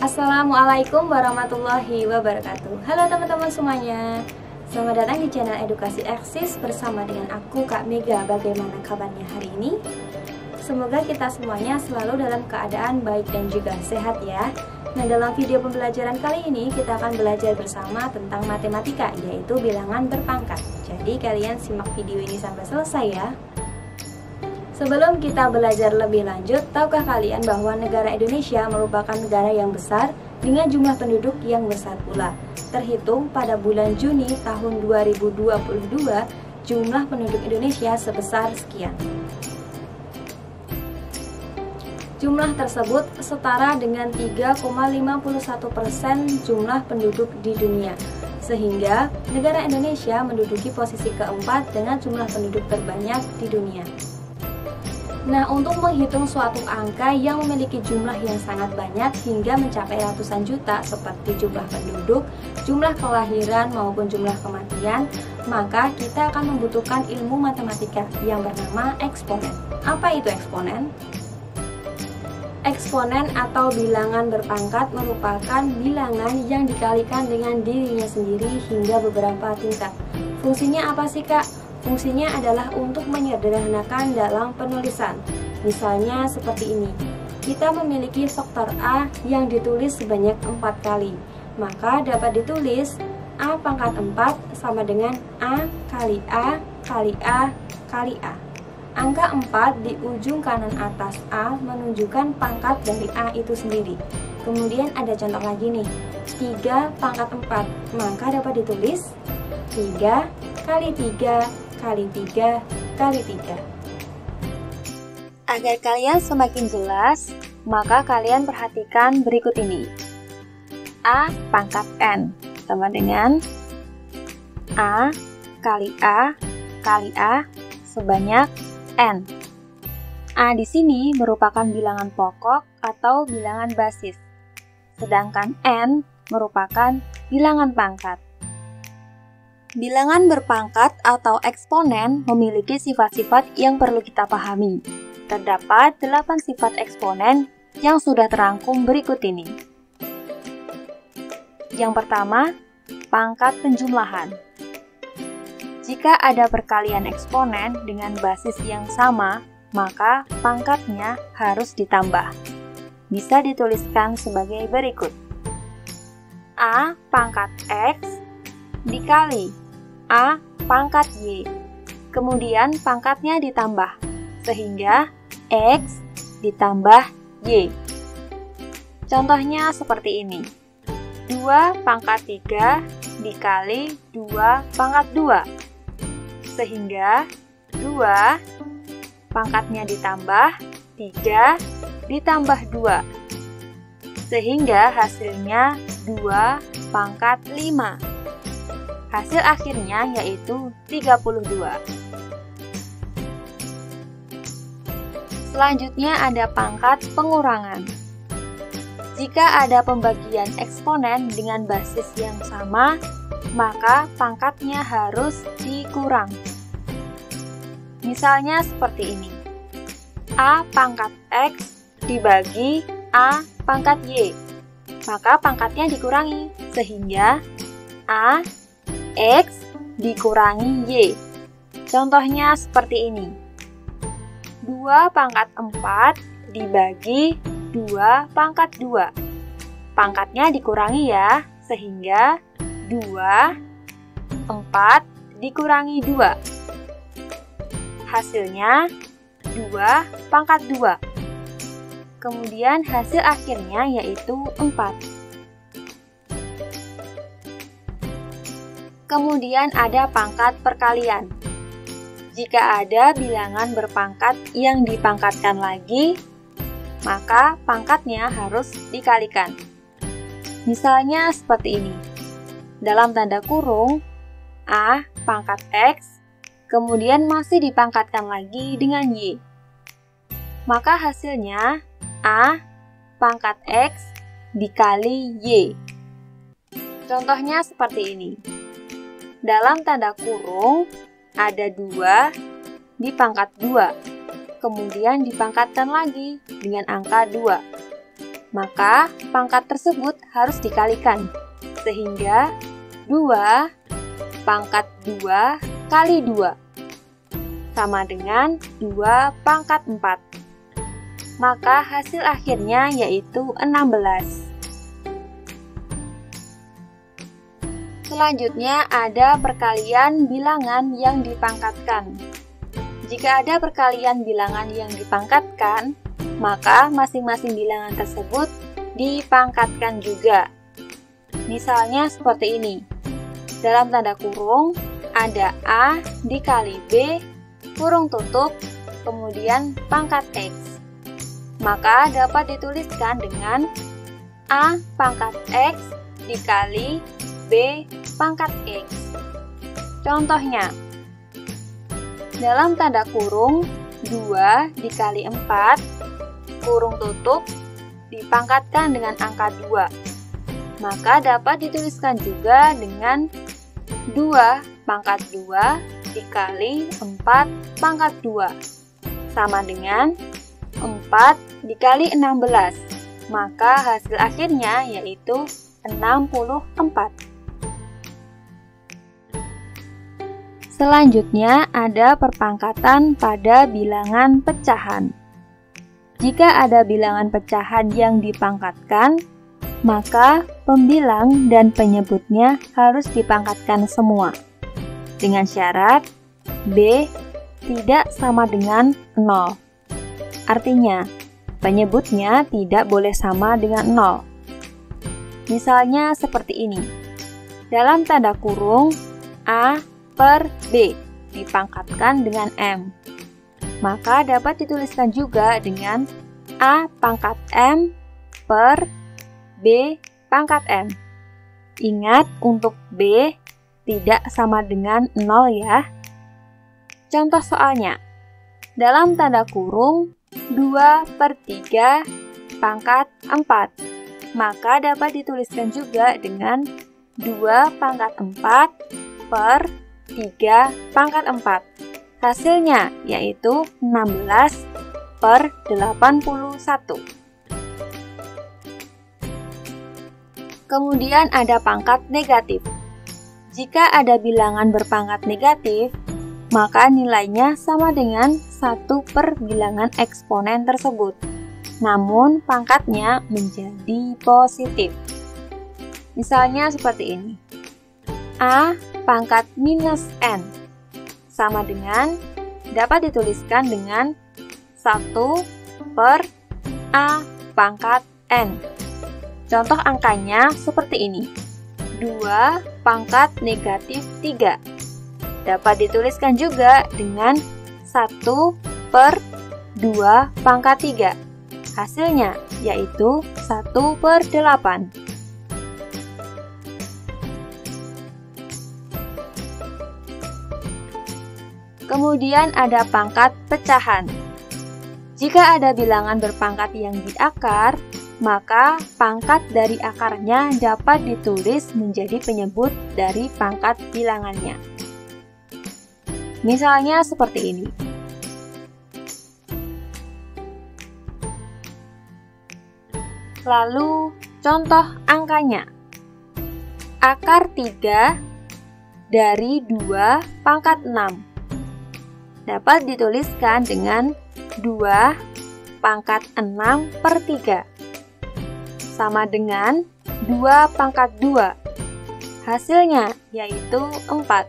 Assalamualaikum warahmatullahi wabarakatuh. Halo teman-teman semuanya. Selamat datang di channel Edukasi Eksis bersama dengan aku Kak Mega. Bagaimana kabarnya hari ini? Semoga kita semuanya selalu dalam keadaan baik dan juga sehat ya. Nah, dalam video pembelajaran kali ini kita akan belajar bersama tentang matematika, yaitu bilangan berpangkat. Jadi kalian simak video ini sampai selesai ya. Sebelum kita belajar lebih lanjut, tahukah kalian bahwa negara Indonesia merupakan negara yang besar dengan jumlah penduduk yang besar pula. Terhitung pada bulan Juni tahun 2022, jumlah penduduk Indonesia sebesar sekian. Jumlah tersebut setara dengan 3,51% jumlah penduduk di dunia. Sehingga negara Indonesia menduduki posisi keempat dengan jumlah penduduk terbanyak di dunia. Nah, untuk menghitung suatu angka yang memiliki jumlah yang sangat banyak hingga mencapai ratusan juta seperti jumlah penduduk, jumlah kelahiran maupun jumlah kematian, maka kita akan membutuhkan ilmu matematika yang bernama eksponen. Apa itu eksponen? Eksponen atau bilangan berpangkat merupakan bilangan yang dikalikan dengan dirinya sendiri hingga beberapa tingkat. Fungsinya apa sih, Kak? Fungsinya adalah untuk menyederhanakan dalam penulisan. Misalnya seperti ini. Kita memiliki faktor A yang ditulis sebanyak 4 kali. Maka dapat ditulis A pangkat 4 sama dengan A kali A kali A kali A. Angka 4 di ujung kanan atas A menunjukkan pangkat dari A itu sendiri. Kemudian ada contoh lagi nih. 3 pangkat 4. Maka dapat ditulis 3 kali 3 kali 3 kali 3. Agar kalian semakin jelas, maka kalian perhatikan berikut ini. A pangkat N sama dengan A kali A kali A sebanyak N. A di sini merupakan bilangan pokok atau bilangan basis, sedangkan N merupakan bilangan pangkat. Bilangan berpangkat atau eksponen memiliki sifat-sifat yang perlu kita pahami. Terdapat 8 sifat eksponen yang sudah terangkum berikut ini. Yang pertama, pangkat penjumlahan. Jika ada perkalian eksponen dengan basis yang sama, maka pangkatnya harus ditambah. Bisa dituliskan sebagai berikut. A pangkat X dikali A pangkat Y, kemudian pangkatnya ditambah, sehingga X ditambah Y. Contohnya seperti ini. 2 pangkat 3 dikali 2 pangkat 2, sehingga 2 pangkatnya ditambah, 3 ditambah 2, sehingga hasilnya 2 pangkat 5. Hasil akhirnya yaitu 32. Selanjutnya ada pangkat pengurangan. Jika ada pembagian eksponen dengan basis yang sama, maka pangkatnya harus dikurang. Misalnya seperti ini. A pangkat X dibagi A pangkat Y, maka pangkatnya dikurangi, sehingga A X dikurangi Y. Contohnya seperti ini. 2 pangkat 4 dibagi 2 pangkat 2. Pangkatnya dikurangi ya, sehingga 2, 4 dikurangi 2. Hasilnya 2 pangkat 2. Kemudian hasil akhirnya yaitu 4. Kemudian ada pangkat perkalian. Jika ada bilangan berpangkat yang dipangkatkan lagi, maka pangkatnya harus dikalikan. Misalnya seperti ini. Dalam tanda kurung, A pangkat X, kemudian masih dipangkatkan lagi dengan Y. Maka hasilnya A pangkat X dikali Y. Contohnya seperti ini. Dalam tanda kurung, ada 2 dipangkat 2, kemudian dipangkatkan lagi dengan angka 2. maka pangkat tersebut harus dikalikan, sehingga 2 pangkat 2 kali 2 sama dengan 2 pangkat 4. Maka hasil akhirnya yaitu 16. Selanjutnya ada perkalian bilangan yang dipangkatkan. Jika ada perkalian bilangan yang dipangkatkan, maka masing-masing bilangan tersebut dipangkatkan juga. Misalnya seperti ini. Dalam tanda kurung, ada A dikali B, kurung tutup, kemudian pangkat X. Maka dapat dituliskan dengan A pangkat X dikali B pangkat X. Contohnya, dalam tanda kurung 2 dikali 4, kurung tutup, dipangkatkan dengan angka 2. Maka dapat dituliskan juga dengan 2 pangkat 2 dikali 4 pangkat 2 sama dengan 4 dikali 16. Maka hasil akhirnya yaitu 64. Selanjutnya ada perpangkatan pada bilangan pecahan. Jika ada bilangan pecahan yang dipangkatkan, maka pembilang dan penyebutnya harus dipangkatkan semua. Dengan syarat B tidak sama dengan 0. Artinya, penyebutnya tidak boleh sama dengan 0. Misalnya seperti ini. Dalam tanda kurung A per B dipangkatkan dengan M. Maka dapat dituliskan juga dengan A pangkat M per B pangkat M. Ingat untuk B tidak sama dengan 0 ya. Contoh soalnya. Dalam tanda kurung 2 per 3 pangkat 4. Maka dapat dituliskan juga dengan 2 pangkat 4 per 3 pangkat 4. Hasilnya yaitu 16 per 81. Kemudian ada pangkat negatif. Jika ada bilangan berpangkat negatif, maka nilainya sama dengan 1 per bilangan eksponen tersebut. Namun pangkatnya menjadi positif. Misalnya seperti ini. A pangkat minus N sama dengan dapat dituliskan dengan 1 per A pangkat N. Contoh angkanya seperti ini. 2 pangkat negatif 3. Dapat dituliskan juga dengan 1 per 2 pangkat 3. Hasilnya yaitu 1 per 8. Kemudian ada pangkat pecahan. Jika ada bilangan berpangkat yang di akar, maka pangkat dari akarnya dapat ditulis menjadi penyebut dari pangkat bilangannya. Misalnya seperti ini. Lalu contoh angkanya. Akar 3 dari 2 pangkat 6. Dapat dituliskan dengan 2 pangkat 6 per 3. Sama dengan 2 pangkat 2. Hasilnya yaitu 4.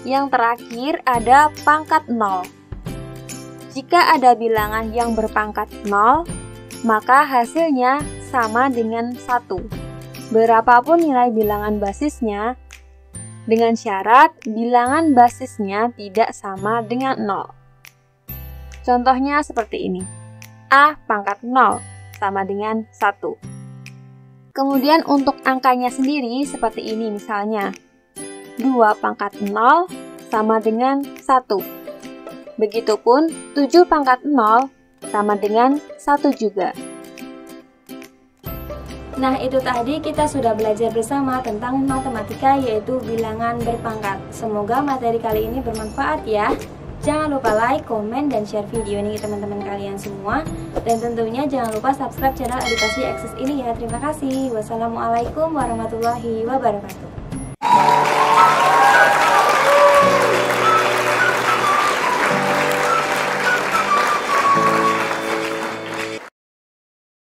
Yang terakhir ada pangkat 0. Jika ada bilangan yang berpangkat 0, maka hasilnya sama dengan 1. Berapapun nilai bilangan basisnya, dengan syarat bilangan basisnya tidak sama dengan 0. Contohnya seperti ini. A pangkat 0 sama dengan 1. Kemudian untuk angkanya sendiri seperti ini misalnya. 2 pangkat 0 sama dengan 1. Begitupun 7 pangkat 0 sama dengan 1 juga. Nah, itu tadi kita sudah belajar bersama tentang matematika yaitu bilangan berpangkat. Semoga materi kali ini bermanfaat ya. Jangan lupa like, komen, dan share video ini ke teman-teman kalian semua. Dan tentunya jangan lupa subscribe channel Edukasi Access ini ya. Terima kasih. Wassalamualaikum warahmatullahi wabarakatuh.